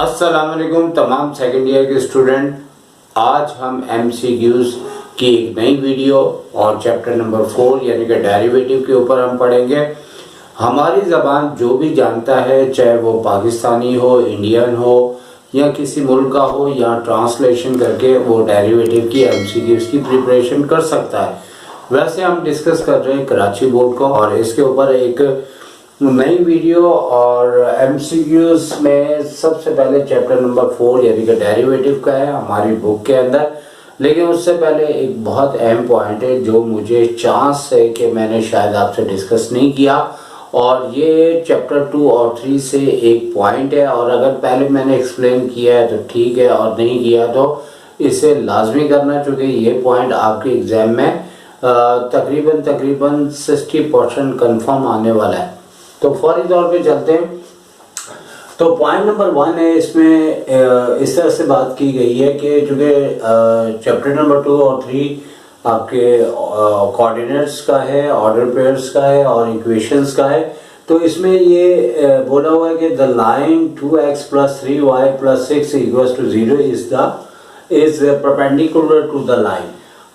अस्सलाम वालेकुम तमाम सेकेंड ईयर के स्टूडेंट। आज हम एमसीक्यूज की एक नई वीडियो और चैप्टर नंबर 4 यानी कि डेरिवेटिव के ऊपर हम पढ़ेंगे। हमारी ज़बान जो भी जानता है, चाहे वो पाकिस्तानी हो, इंडियन हो या किसी मुल्क का हो, या ट्रांसलेशन करके वो डेरिवेटिव की एमसीक्यूज की प्रिपरेशन कर सकता है। वैसे हम डिस्कस कर रहे हैं कराची बोर्ड को और इसके ऊपर एक नई वीडियो और एमसीक्यूज में सबसे पहले चैप्टर नंबर 4 यानी कि डेरिवेटिव का है हमारी बुक के अंदर। लेकिन उससे पहले एक बहुत अहम पॉइंट है जो मुझे चांस है कि मैंने शायद आपसे डिस्कस नहीं किया, और ये चैप्टर 2 और 3 से एक पॉइंट है। और अगर पहले मैंने एक्सप्लेन किया है तो ठीक है, और नहीं किया तो इसे लाजमी करना, चूँकि ये पॉइंट आपके एग्ज़ाम में तकरीबन 60% कन्फर्म आने वाला है। तो फौरी तौर पे चलते हैं। तो पॉइंट नंबर 1 है, इसमें इस तरह से बात की गई है कि चूँकि चैप्टर नंबर 2 और 3 आपके कोऑर्डिनेट्स का है, ऑर्डर पेयर्स का है और इक्वेशंस का है। तो इसमें ये बोला हुआ है कि the line 2x + 3y + 6 = 0 is perpendicular to the line.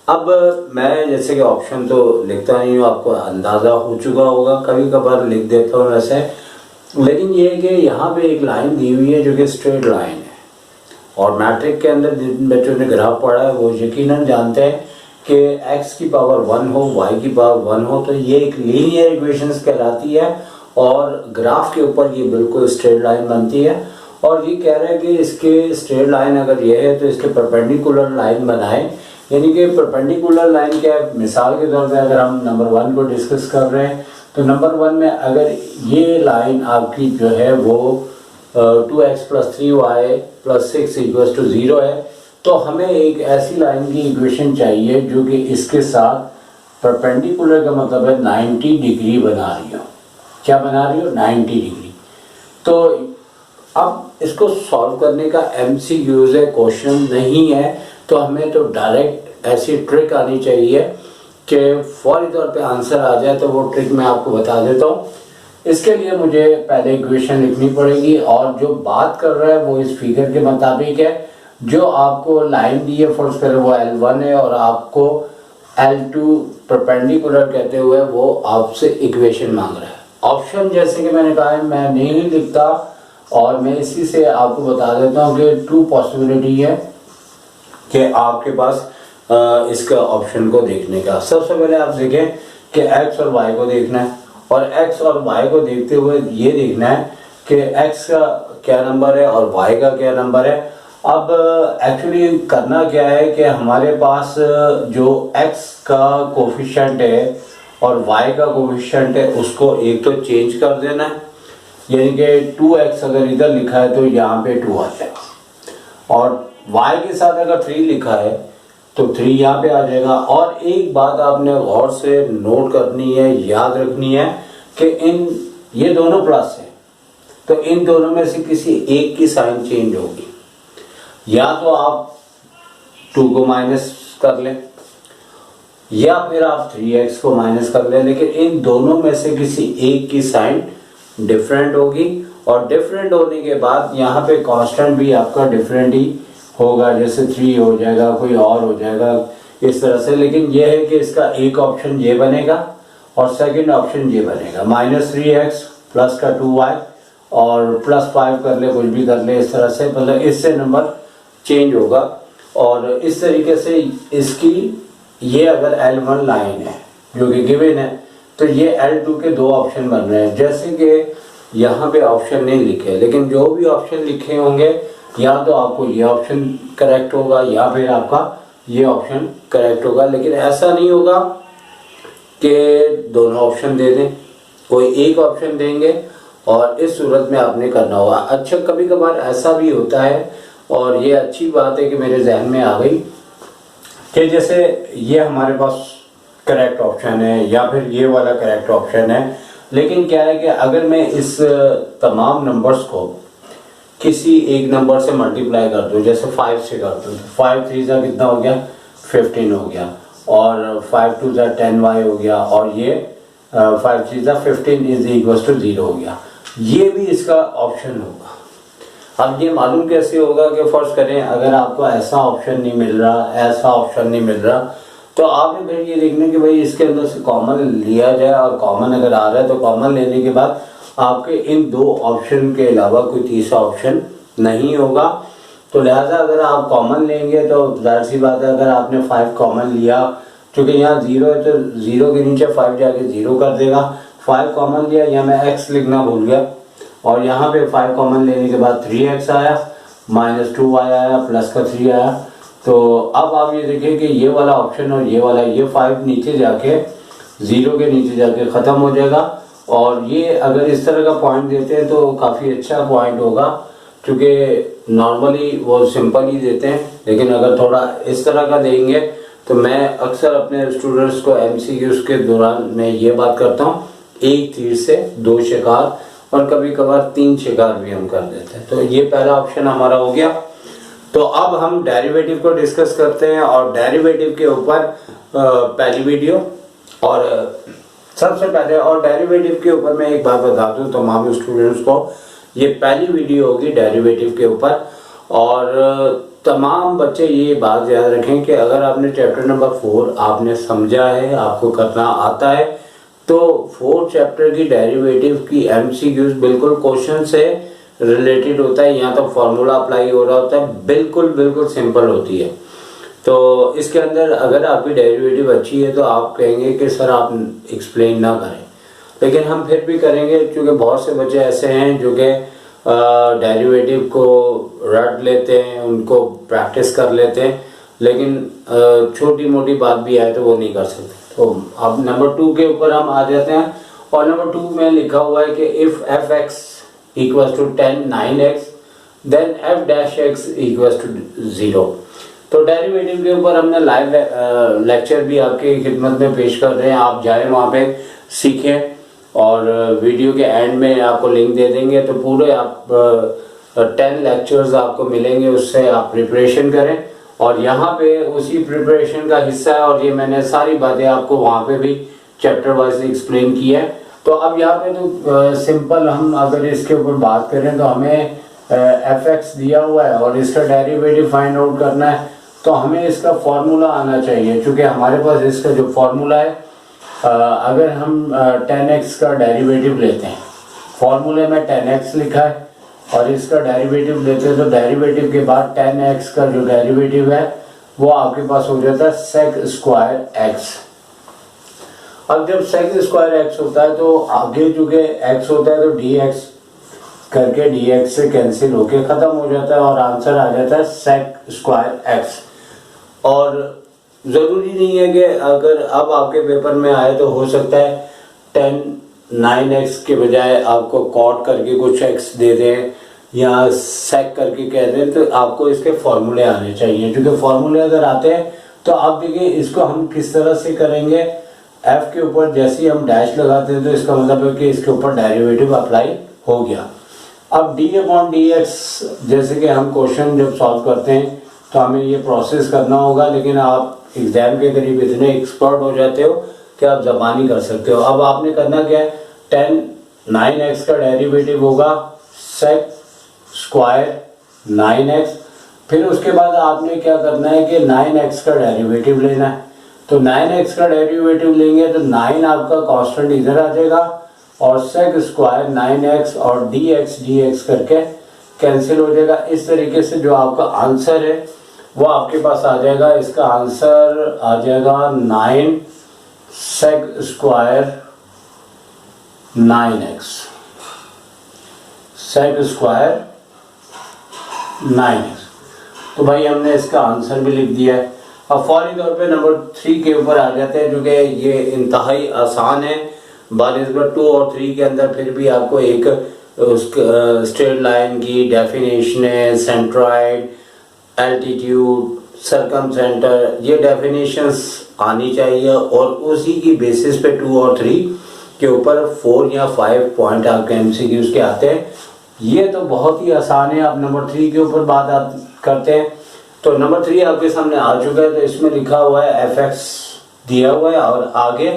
अब मैं जैसे कि ऑप्शन तो लिखता नहीं हूँ, आपको अंदाज़ा हो चुका होगा, कभी कभार लिख देता हूँ वैसे। लेकिन ये है कि यहाँ पे एक लाइन दी हुई है जो कि स्ट्रेट लाइन है, और मैट्रिक के अंदर जिन बच्चों ने ग्राफ पढ़ा है वो यकीनन जानते हैं कि x की पावर 1 हो, y की पावर 1 हो तो ये एक लीनियर इक्वेशंस कहलाती है, और ग्राफ के ऊपर ये बिल्कुल स्ट्रेट लाइन बनती है। और ये कह रहा है कि इसके स्ट्रेट लाइन अगर ये है तो इसके परपेंडिकुलर लाइन बनाए। यानी कि परपेंडिकुलर लाइन क्या है, मिसाल के तौर पे अगर हम नंबर 1 को डिस्कस कर रहे हैं तो नंबर 1 में अगर ये लाइन आपकी जो है वो 2x + 3y + 6 = 0 है, तो हमें एक ऐसी लाइन की इक्वेशन चाहिए जो कि इसके साथ परपेंडिकुलर का मतलब है 90 डिग्री बना रही हो। क्या बना रही हो? 90 डिग्री। तो अब इसको सॉल्व करने का एमसीक्यूज है, क्वेश्चन नहीं है, तो हमें तो डायरेक्ट ऐसी ट्रिक आनी चाहिए कि फौरी तौर पे आंसर आ जाए। तो वो ट्रिक मैं आपको बता देता हूँ। इसके लिए मुझे पहले इक्वेशन लिखनी पड़ेगी, और जो बात कर रहा है वो इस फिगर के मुताबिक है। जो आपको लाइन दी है फर्स्ट करें वो L1 है, और आपको L2 परपेंडिकुलर कहते हुए वो आपसे इक्वेशन मांग रहा है। ऑप्शन जैसे कि मैंने कहा है मैं नहीं लिखता, और मैं इसी से आपको बता देता हूँ कि 2 पॉसिबिलिटी है कि आपके पास इसका ऑप्शन को देखने का। सबसे पहले आप देखें कि x और y को देखना है, और x और y को देखते हुए ये देखना है कि x का क्या नंबर है और y का क्या नंबर है। अब एक्चुअली करना क्या है कि हमारे पास जो x का कोफिशिएंट है और y का कोफिशिएंट है उसको एक तो चेंज कर देना है। यानी कि 2x अगर इधर लिखा है तो यहाँ पे 2 आ जाएगा, और y के साथ अगर 3 लिखा है तो 3 यहाँ पे आ जाएगा। और एक बात आपने गौर से नोट करनी है, याद रखनी है कि ये दोनों प्लस है, तो इन दोनों में से किसी एक की साइन चेंज होगी। या तो आप 2 को माइनस कर लें, या फिर आप 3x को माइनस कर लें, लेकिन इन दोनों में से किसी एक की साइन डिफरेंट होगी। और डिफरेंट होने के बाद यहाँ पे कांस्टेंट भी आपका डिफरेंट ही होगा, जैसे 3 हो जाएगा, कोई और हो जाएगा, इस तरह से। लेकिन यह है कि इसका एक ऑप्शन ये बनेगा और सेकंड ऑप्शन ये बनेगा, -3x प्लस का 2y और +5 कर ले, कुछ भी कर ले, इस तरह से, मतलब इससे नंबर चेंज होगा। और इस तरीके से इसकी ये अगर L1 लाइन है जो कि गिवन है तो ये L2 के 2 ऑप्शन बन रहे हैं। जैसे कि यहाँ पे ऑप्शन नहीं लिखे, लेकिन जो भी ऑप्शन लिखे होंगे या तो आपको ये ऑप्शन करेक्ट होगा या फिर आपका ये ऑप्शन करेक्ट होगा। लेकिन ऐसा नहीं होगा कि दोनों ऑप्शन दे दें, कोई एक ऑप्शन देंगे, और इस सूरत में आपने करना होगा। अच्छा, कभी कभार ऐसा भी होता है, और ये अच्छी बात है कि मेरे जहन में आ गई कि जैसे ये हमारे पास करेक्ट ऑप्शन है या फिर ये वाला करेक्ट ऑप्शन है, लेकिन क्या है कि अगर मैं इस तमाम नंबर्स को किसी एक नंबर से मल्टीप्लाई कर दूं, जैसे 5 से कर दूं, तो 5 3 जा कितना हो गया, 15 हो गया, और 5 2 जा 10y हो गया, और ये 5 3 जा 15 = 0 हो गया। ये भी इसका ऑप्शन होगा। अब ये मालूम कैसे होगा कि फर्ज करें अगर आपको ऐसा ऑप्शन नहीं मिल रहा, ऐसा ऑप्शन नहीं मिल रहा, तो आपने फिर ये देखना कि भाई इसके अंदर से कॉमन लिया जाए, और कॉमन अगर आ रहा है तो कॉमन लेने के बाद आपके इन दो ऑप्शन के अलावा कोई तीसरा ऑप्शन नहीं होगा। तो लिहाजा अगर आप कॉमन लेंगे तो जाहिर सी बात है, अगर आपने 5 कॉमन लिया, क्योंकि यहाँ 0 है तो 0 के नीचे 5 जाके 0 कर देगा। 5 कॉमन लिया, यहाँ मैं x लिखना भूल गया, और यहाँ पे 5 कॉमन लेने के बाद 3x आया, -2y आया, प्लस का 3 आया। तो अब आप ये देखिए कि ये वाला ऑप्शन और ये वाला, ये 5 नीचे जाके 0 के नीचे जाके ख़त्म हो जाएगा। और ये अगर इस तरह का पॉइंट देते हैं तो काफ़ी अच्छा पॉइंट होगा, क्योंकि नॉर्मली वो सिंपल ही देते हैं, लेकिन अगर थोड़ा इस तरह का देंगे तो मैं अक्सर अपने स्टूडेंट्स को MCQs के दौरान मैं ये बात करता हूँ, एक तीर से 2 शिकार, और कभी कभार 3 शिकार भी हम कर देते हैं। तो ये पहला ऑप्शन हमारा हो गया। तो अब हम डेरिवेटिव को डिस्कस करते हैं, और डेरिवेटिव के ऊपर पहली वीडियो, और सबसे पहले और डेरिवेटिव के ऊपर मैं एक बात बता दूं तमाम स्टूडेंट्स को, ये पहली वीडियो होगी डेरिवेटिव के ऊपर। और तमाम बच्चे ये बात याद रखें कि अगर आपने चैप्टर नंबर 4 आपने समझा है, आपको करना आता है, तो 4 चैप्टर की डेरिवेटिव की MCQs बिल्कुल क्वेश्चन से रिलेटेड होता है, यहाँ तो फॉर्मूला अप्लाई हो रहा होता है, बिल्कुल बिल्कुल सिंपल होती है। तो इसके अंदर अगर आपकी डेरिवेटिव अच्छी है तो आप कहेंगे कि सर आप एक्सप्लेन ना करें, लेकिन हम फिर भी करेंगे, क्योंकि बहुत से बच्चे ऐसे हैं जो कि डेरिवेटिव को रट लेते हैं, उनको प्रैक्टिस कर लेते हैं, लेकिन छोटी मोटी बात भी आए तो वो नहीं कर सकते। तो अब नंबर 2 के ऊपर हम आ जाते हैं, और नंबर 2 में लिखा हुआ है कि if f(x) = 10 9x then f'(x) = 0। तो डेरिवेटिव के ऊपर हमने लाइव लेक्चर भी आपकी खिदमत में पेश कर रहे हैं, आप जाएं वहाँ पे सीखें, और वीडियो के एंड में आपको लिंक दे देंगे, तो पूरे आप 10 लेक्चर्स आपको मिलेंगे, उससे आप प्रिपरेशन करें। और यहाँ पे उसी प्रिपरेशन का हिस्सा है, और ये मैंने सारी बातें आपको वहाँ पे भी चैप्टर वाइज एक्सप्लेन की है। तो अब यहाँ पे तो सिंपल हम अगर इसके ऊपर बात करें तो हमें f(x) दिया हुआ है और इसका डेरिवेटिव फाइंड आउट करना है, तो हमें इसका फॉर्मूला आना चाहिए, क्योंकि हमारे पास इसका जो फॉर्मूला है, अगर हम 10x का डेरिवेटिव लेते हैं, फॉर्मूले में 10x लिखा है, और इसका डेरिवेटिव लेते हैं तो डेरिवेटिव के बाद 10x का जो डेरिवेटिव है वो आपके पास हो जाता है sec²x। अब जब sec² होता है तो आगे चूंकि x होता है तो dx करके dx से कैंसिल होके ख़त्म हो जाता है, और आंसर आ जाता है sec²x। और ज़रूरी नहीं है कि अगर अब आपके पेपर में आए तो हो सकता है 10 9x के बजाय आपको कॉट करके कुछ x दे दें, या सेक करके कह दें, तो आपको इसके फॉर्मूले आने चाहिए। क्योंकि फॉर्मूले अगर आते हैं तो आप देखिए इसको हम किस तरह से करेंगे, f के ऊपर जैसे ही हम डैश लगाते हैं तो इसका मतलब है कि इसके ऊपर डेरिवेटिव अप्लाई हो गया। अब d/dx जैसे कि हम क्वेश्चन जब सॉल्व करते हैं तो हमें ये प्रोसेस करना होगा, लेकिन आप एग्जाम के करीब इतने एक्सपर्ट हो जाते हो कि आप ज़बानी कर सकते हो। अब आपने करना क्या है, 10 9x का डेरिवेटिव होगा sec²9x, फिर उसके बाद आपने क्या करना है कि 9x का डेरिवेटिव लेना है। तो 9x का डेरिवेटिव लेंगे तो 9 आपका कांस्टेंट इधर आ जाएगा, और sec²9x और dx करके कैंसिल हो जाएगा। इस तरीके से जो आपका आंसर है वो आपके पास आ जाएगा। इसका आंसर आ जाएगा 9 sec²9x, sec²9x। तो भाई हमने इसका आंसर भी लिख दिया है। अब फौरी तौर पे नंबर 3 के ऊपर आ जाते हैं, जो कि ये इंतहाई आसान है बानिस्बत 2 और 3 के अंदर। फिर भी आपको एक उसका स्ट्रेट लाइन की डेफिनेशन है, सेंट्रॉइड, एल्टीट्यूड, सरकमसेंटर, ये डेफिनेशंस आनी चाहिए, और उसी की बेसिस पे 2 और 3 के ऊपर 4 या 5 पॉइंट आपके MCQs के आते हैं। ये तो बहुत ही आसान है। आप नंबर 3 के ऊपर बात करते हैं, तो नंबर 3 आपके सामने आ चुका है। तो इसमें लिखा हुआ है f(x) दिया हुआ है, और आगे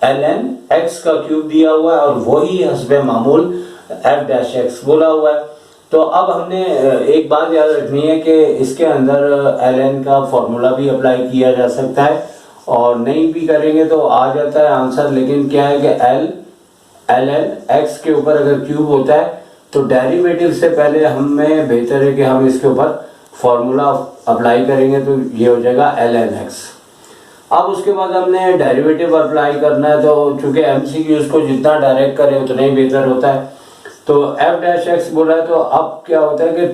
ln x का क्यूब दिया हुआ है, और वही हस्बे मामूल f'(x) बोला हुआ है। तो अब हमने एक बात याद रखनी है कि इसके अंदर ln का फॉर्मूला भी अप्लाई किया जा सकता है, और नहीं भी करेंगे तो आ जाता है आंसर। लेकिन क्या है कि ln x के ऊपर अगर क्यूब होता है तो डेरिवेटिव से पहले हमें बेहतर है कि हम इसके ऊपर फॉर्मूला अप्लाई करेंगे, तो ये हो जाएगा ln x। अब उसके बाद हमने डेरिवेटिव अप्लाई करना है, तो चूंकि एमसीक्यूज को जितना डायरेक्ट करें उतना ही बेहतर होता है। तो f डैश एक्स बोला है, तो अब क्या होता है कि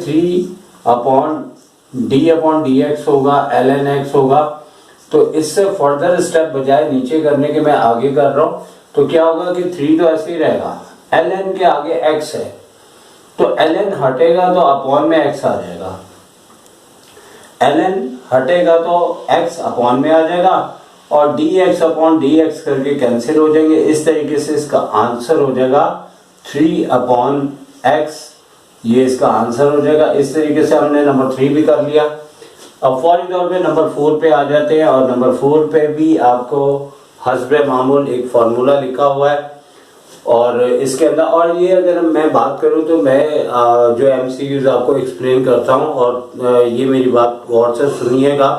3/d/dx होगा, ln x होगा। तो इससे फर्दर स्टेप बजाय नीचे करने के मैं आगे कर रहा हूँ, तो क्या होगा कि 3 तो ऐसे ही रहेगा, ln के आगे x है, तो ln हटेगा तो अपॉन में x आ जाएगा, ln हटेगा तो x अपॉन में आ जाएगा, और dx/dx करके कैंसिल हो जाएंगे। इस तरीके से इसका आंसर हो जाएगा 3/x, ये इसका आंसर हो जाएगा। इस तरीके से हमने नंबर 3 भी कर लिया। अब फौरी तौर पे नंबर 4 पे आ जाते हैं, और नंबर 4 पे भी आपको हस्बे मामूल एक फार्मूला लिखा हुआ है, और इसके अंदर, और ये अगर मैं बात करूं तो मैं जो एमसीक्यूज आपको एक्सप्लेन करता हूं, और ये मेरी बात गौर से सुनिएगा,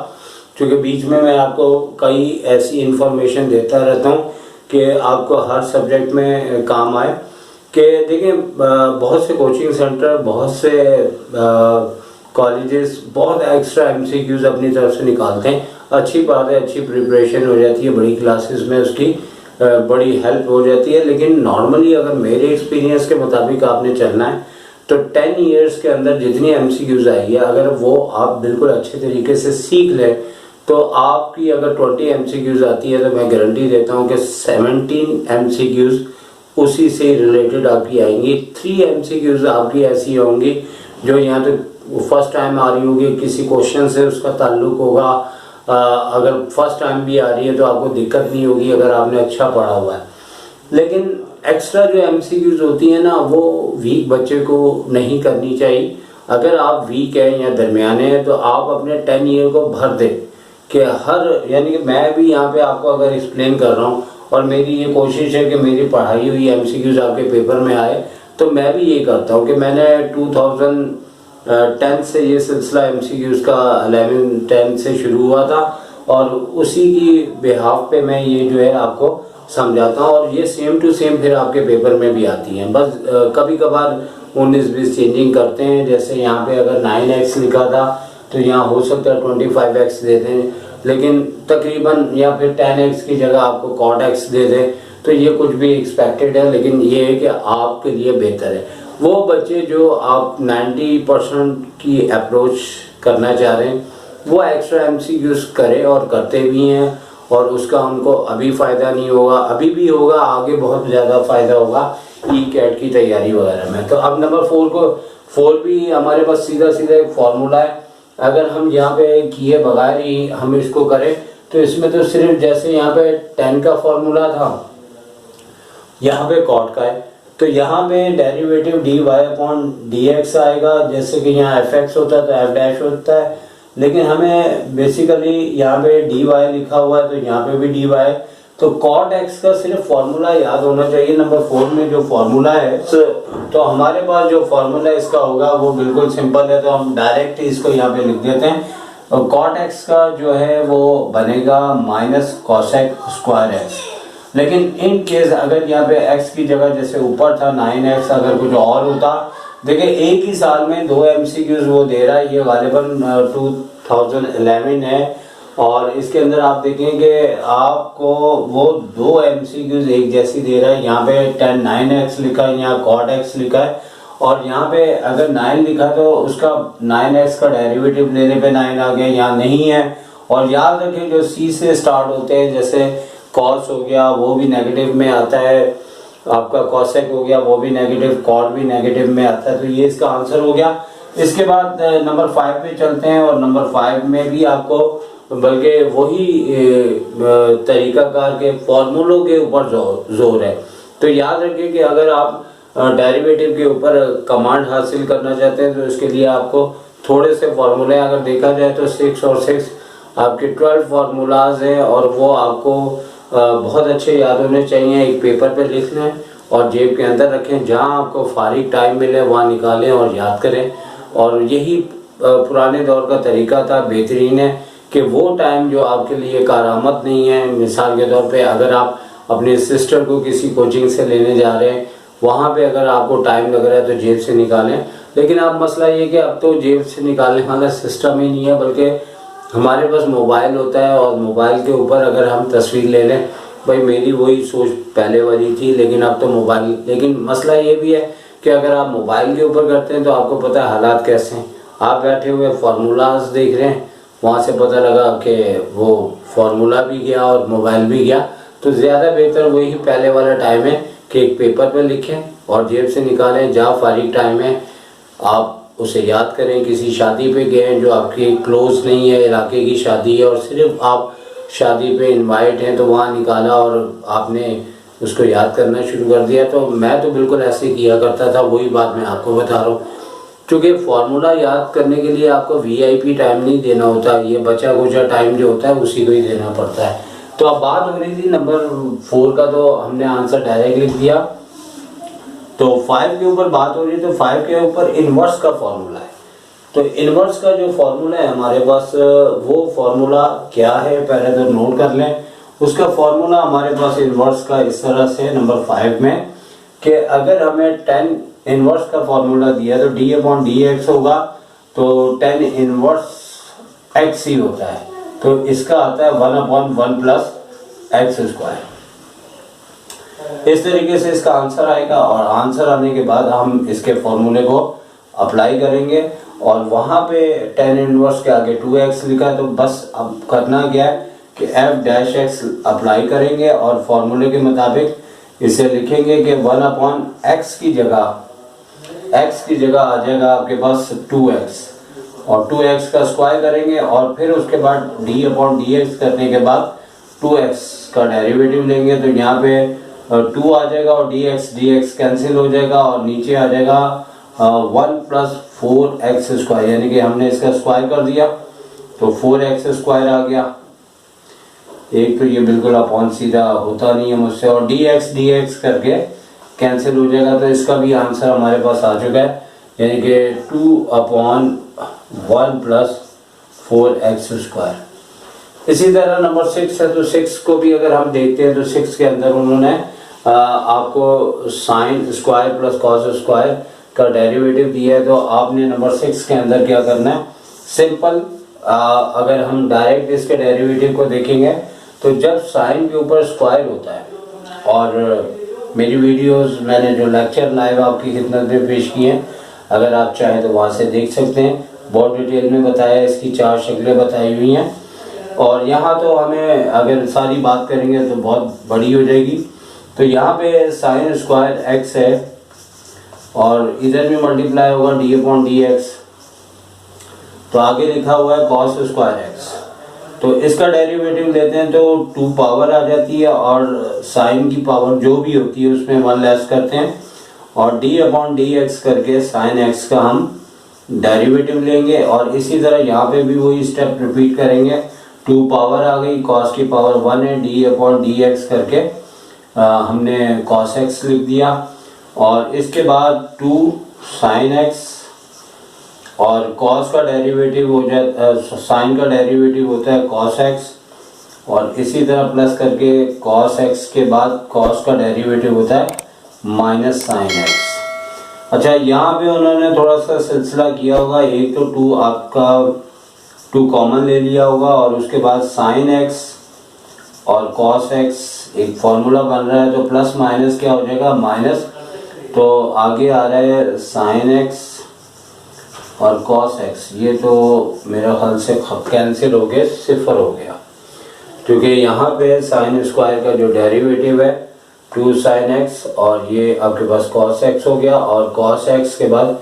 क्योंकि बीच में मैं आपको कई ऐसी इंफॉर्मेशन देता रहता हूं कि आपको हर सब्जेक्ट में काम आए। कि देखिए, बहुत से कोचिंग सेंटर, बहुत से कॉलेजेस बहुत एक्स्ट्रा एमसीक्यूज अपनी तरफ से निकालते हैं। अच्छी बात है, अच्छी प्रिपरेशन हो जाती है, बड़ी क्लासेस में उसकी बड़ी हेल्प हो जाती है। लेकिन नॉर्मली अगर मेरे एक्सपीरियंस के मुताबिक आपने चलना है तो 10 इयर्स के अंदर जितनी एमसीक्यूज आई है, अगर वो आप बिल्कुल अच्छे तरीके से सीख लें, तो आपकी अगर 20 एमसीक्यूज आती है तो मैं गारंटी देता हूँ कि 17 एमसीक्यूज उसी से रिलेटेड आपकी आएंगी। 3 एमसीक्यूज आपकी ऐसी होंगी जो यहाँ तो फर्स्ट टाइम आ रही होगी, किसी क्वेश्चन से उसका ताल्लुक होगा। अगर फर्स्ट टाइम भी आ रही है तो आपको दिक्कत नहीं होगी अगर आपने अच्छा पढ़ा हुआ है। लेकिन एक्स्ट्रा जो एमसीक्यूज होती है ना, वो वीक बच्चे को नहीं करनी चाहिए। अगर आप वीक हैं या दरमियाने हैं तो आप अपने 10 ईयर को भर दें कि हर, यानी कि मैं भी यहाँ पे आपको अगर एक्सप्लेन कर रहा हूँ और मेरी ये कोशिश है कि मेरी पढ़ाई हुई एमसीक्यूज आपके पेपर में आए, तो मैं भी ये करता हूँ कि मैंने 2010 से ये सिलसिला एमसीक्यूज का 11-10 से शुरू हुआ था, और उसी की बिहाफ पे मैं ये जो है आपको समझाता हूँ, और ये सेम टू सेम फिर आपके पेपर में भी आती हैं। बस कभी कभार 19-20 चेंजिंग करते हैं। जैसे यहाँ पे अगर 9x लिखा था तो यहाँ हो सकता है 25x दे दें, लेकिन तकरीबन, या फिर 10x की जगह आपको cot x दे दें, तो ये कुछ भी एक्सपेक्टेड है। लेकिन ये है कि आपके लिए बेहतर है वो बच्चे जो आप 90% की अप्रोच करना चाह रहे हैं, वो एक्स्ट्रा एमसीक्यूज करें, और करते भी हैं, और उसका उनको अभी फ़ायदा नहीं होगा, अभी भी होगा, आगे बहुत ज़्यादा फ़ायदा होगा ई-कैट की तैयारी वगैरह में। तो अब नंबर 4 भी हमारे पास सीधा सीधा एक फार्मूला है। अगर हम यहाँ पे किए बगैर ही हम इसको करें तो इसमें तो सिर्फ जैसे यहाँ पे 10 का फार्मूला था, यहाँ पे cot का है, तो यहाँ पे डेरिवेटिव dy/dx आएगा। जैसे कि यहाँ fx होता है तो f डैश होता है, लेकिन हमें बेसिकली यहाँ पे dy लिखा हुआ है तो यहाँ पे भी dy है। तो cot x का सिर्फ फॉर्मूला याद होना चाहिए। नंबर 4 में जो फॉर्मूला है, तो हमारे पास जो फॉर्मूला इसका होगा वो बिल्कुल सिंपल है, तो हम डायरेक्ट इसको यहाँ पे लिख देते हैं। cot x का जो है वो बनेगा -cosec²x। लेकिन इन केस अगर यहाँ पे x की जगह जैसे ऊपर था 9x, अगर कुछ और होता, देखिए एक ही साल में 2 एमसीक्यूज वो दे रहा है, ये गालिबन 2011 है, और इसके अंदर आप देखें कि आपको वो 2 एमसीक्यूज एक जैसी दे रहा है। यहाँ पे 9x लिखा है, यहाँ cot x लिखा है, और यहाँ पे अगर 9 लिखा तो उसका 9x का डेरिवेटिव लेने पे 9 आ गया, यहाँ नहीं है। और याद रखें जो c से स्टार्ट होते हैं, जैसे cos हो गया वो भी नेगेटिव में आता है, आपका cosec हो गया वो भी नेगेटिव, cot भी नेगेटिव में आता है, तो ये इसका आंसर हो गया। इसके बाद नंबर 5 पे चलते हैं, और नंबर 5 में भी आपको बल्कि वही तरीकाकार के फॉर्मूलों के ऊपर जोर है। तो याद रखिए कि अगर आप डेरिवेटिव के ऊपर कमांड हासिल करना चाहते हैं तो इसके लिए आपको थोड़े से फॉर्मूले, अगर देखा जाए तो 6 और 6 आपके 12 फार्मूलाज हैं, और वो आपको बहुत अच्छे याद होने चाहिए। एक पेपर पे लिख लें और जेब के अंदर रखें, जहाँ आपको फारिग टाइम मिले वहाँ निकालें और याद करें। और यही पुराने दौर का तरीका था, बेहतरीन है कि वो टाइम जो आपके लिए कारआमद नहीं है, मिसाल के तौर पे अगर आप अपने सिस्टर को किसी कोचिंग से लेने जा रहे हैं, वहाँ पे अगर आपको टाइम लग रहा है तो जेब से निकालें। लेकिन अब मसला ये कि अब तो जेब से निकालने वाला सिस्टम ही नहीं है, बल्कि हमारे पास मोबाइल होता है और मोबाइल के ऊपर अगर हम तस्वीर ले लें, भाई मेरी वही सोच पहले वाली थी, लेकिन अब तो मोबाइल, लेकिन मसला ये भी है कि अगर आप मोबाइल के ऊपर करते हैं तो आपको पता है हालात कैसे हैं। आप बैठे हुए फार्मूलाज देख रहे हैं, वहाँ से पता लगा कि वो फार्मूला भी गया और मोबाइल भी गया। तो ज़्यादा बेहतर वही पहले वाला टाइम है कि एक पेपर पर लिखें और जेब से निकालें, जहाँ फारिग टाइम है आप उसे याद करें। किसी शादी पे गए हैं जो आपके क्लोज नहीं है, इलाके की शादी है और सिर्फ आप शादी पे इनवाइट हैं, तो वहाँ निकाला और आपने उसको याद करना शुरू कर दिया। तो मैं तो बिल्कुल ऐसे किया करता था, वही बात मैं आपको बता रहा हूँ। क्योंकि फार्मूला याद करने के लिए आपको वीआईपी टाइम नहीं देना होता, ये बचा कुचा टाइम जो होता है उसी को ही देना पड़ता है। तो अब बात हो रही थी नंबर 4 का, तो हमने आंसर डायरेक्ट लिख दिया। तो 5 के ऊपर बात हो रही है, तो 5 के ऊपर इन्वर्स का फॉर्मूला है। तो इन्वर्स का जो फॉर्मूला है हमारे पास, वो फॉर्मूला क्या है पहले तो नोट कर लें। उसका फॉर्मूला हमारे पास इन्वर्स का इस तरह से नंबर 5 में कि अगर हमें 10 इन्वर्स का फॉर्मूला दिया तो d/dx होगा, तो 10 इन्वर्स x ही होता है, तो इसका आता है 1/1 प्लस एक्स स्क्वायर। इस तरीके से इसका आंसर आएगा और आंसर आने के बाद हम इसके फॉर्मूले को अप्लाई करेंगे और वहाँ पे 10 इनवर्स के आगे 2x लिखा है, तो बस अब करना क्या है कि f-x अप्लाई करेंगे और फॉर्मूले के मुताबिक इसे लिखेंगे कि 1/x की जगह आ जाएगा आपके पास 2x और 2x का स्क्वायर करेंगे और फिर उसके बाद d/dx करने के बाद 2x का डेरिवेटिव लेंगे, तो यहाँ पे 2 आ जाएगा और dx कैंसिल हो जाएगा और नीचे आ जाएगा 1 प्लस 4x स्क्वायर, यानी कि हमने इसका स्क्वायर कर दिया तो 4x स्क्वायर आ गया। एक तो ये बिल्कुल अपॉन सीधा होता नहीं है मुझसे, और dx करके कैंसिल हो जाएगा, तो इसका भी आंसर हमारे पास आ चुका है, यानी कि 2/1 प्लस 4x स्क्वायर। इसी तरह नंबर 6 है, तो 6 को भी अगर हम देखते हैं तो 6 के अंदर उन्होंने आपको sine square plus cos square का डेरिवेटिव दिया है। तो आपने नंबर 6 के अंदर क्या करना है, सिंपल अगर हम डायरेक्ट इसके डेरिवेटिव को देखेंगे तो जब साइन के ऊपर स्क्वायर होता है, और मेरी वीडियोस मैंने जो लेक्चर लाइव आपकी खिदमत में पेश किए हैं, अगर आप चाहें तो वहाँ से देख सकते हैं, बहुत डिटेल में बताया, इसकी 4 शक्लें बताई हुई हैं। और यहाँ तो हमें अगर सारी बात करेंगे तो बहुत बड़ी हो जाएगी। तो यहाँ पे साइन स्क्वायर x है और इधर भी मल्टीप्लाई होगा d/dx, तो आगे लिखा हुआ है cos स्क्वायर x, तो इसका डेरिवेटिव लेते हैं तो 2 पावर आ जाती है और साइन की पावर जो भी होती है उसमें 1 लेस करते हैं और d/dx करके साइन x का हम डेरिवेटिव लेंगे। और इसी तरह यहाँ पे भी वही स्टेप रिपीट करेंगे, 2 पावर आ गई, cos की पावर 1 है, d/dx करके हमने cos x लिख दिया और इसके बाद 2 sin x और cos का डेरिवेटिव हो जाता है, साइन का डेरिवेटिव होता है cos x और इसी तरह प्लस करके cos x के बाद cos का डेरिवेटिव होता है माइनस साइन x। अच्छा, यहाँ पे उन्होंने थोड़ा सा सिलसिला किया होगा, एक तो 2 आपका 2 कॉमन ले लिया होगा और उसके बाद साइन x और cos x एक फॉर्मूला बन रहा है, तो प्लस माइनस क्या हो जाएगा माइनस, तो आगे आ रहा है साइन x और cos x, ये तो मेरा ख्याल से कैंसिल हो गया, 0 हो गया, क्योंकि यहाँ पे साइन स्क्वायर का जो डेरिवेटिव है 2 sin x और ये आपके पास cos x हो गया और cos x के बाद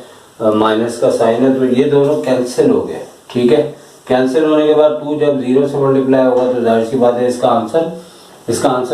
माइनस का साइन है, तो ये दोनों कैंसिल हो गए। ठीक है, कैंसिल होने के बाद 2 जब 0 से मल्टीप्लाई होगा तो जाहिर सी बात है इसका आंसर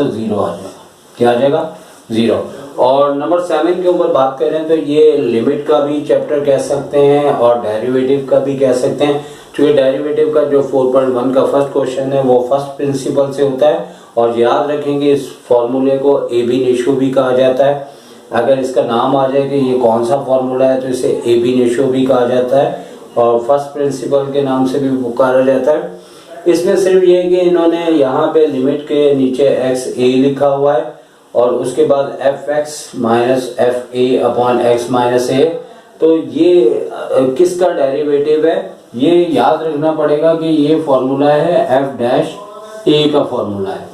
0 आ जाएगा। क्या आ जाएगा? 0। और नंबर 7 के ऊपर बात करें तो ये लिमिट का भी चैप्टर कह सकते हैं और डेरिवेटिव का भी कह सकते हैं, क्योंकि डेरिवेटिव का जो 4.1 का फर्स्ट क्वेश्चन है वो फर्स्ट प्रिंसिपल से होता है और याद रखेंगे इस फॉर्मूले को AB रेशियो भी कहा जाता है। अगर इसका नाम आ जाए कि ये कौन सा फॉर्मूला है तो इसे ए बी रेशियो भी कहा जाता है और फर्स्ट प्रिंसिपल के नाम से भी पुकारा जाता है। इसमें सिर्फ ये कि इन्होंने यहाँ पे लिमिट के नीचे एक्स ए लिखा हुआ है और उसके बाद F X minus F A upon X minus A. तो ये किसका डेरिवेटिव है ये याद रखना पड़ेगा कि ये फॉर्मूला है एफ डैश ए का फॉर्मूला है।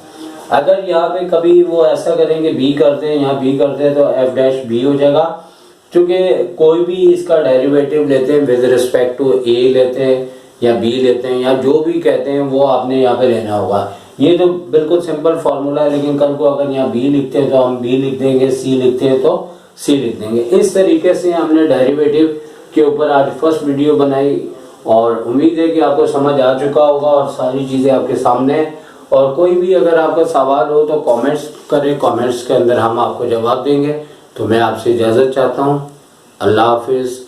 अगर यहाँ पे कभी वो ऐसा करेंगे बी करते हैं, यहाँ बी करते हैं तो एफ डैश बी हो जाएगा। क्योंकि कोई भी इसका डेरिवेटिव लेते हैं विद रिस्पेक्ट टू ए लेते हैं या बी लेते हैं या जो भी कहते हैं वो आपने यहाँ पे लेना होगा। ये तो बिल्कुल सिंपल फॉर्मूला है, लेकिन कल को अगर यहाँ बी लिखते हैं तो हम बी लिख देंगे, सी लिखते हैं तो सी लिख देंगे। इस तरीके से हमने डेरिवेटिव के ऊपर आज फर्स्ट वीडियो बनाई और उम्मीद है कि आपको समझ आ चुका होगा और सारी चीज़ें आपके सामने हैं। और कोई भी अगर आपका सवाल हो तो कमेंट्स करें, कमेंट्स के अंदर हम आपको जवाब देंगे। तो मैं आपसे इजाज़त चाहता हूँ। अल्लाह हाफिज़।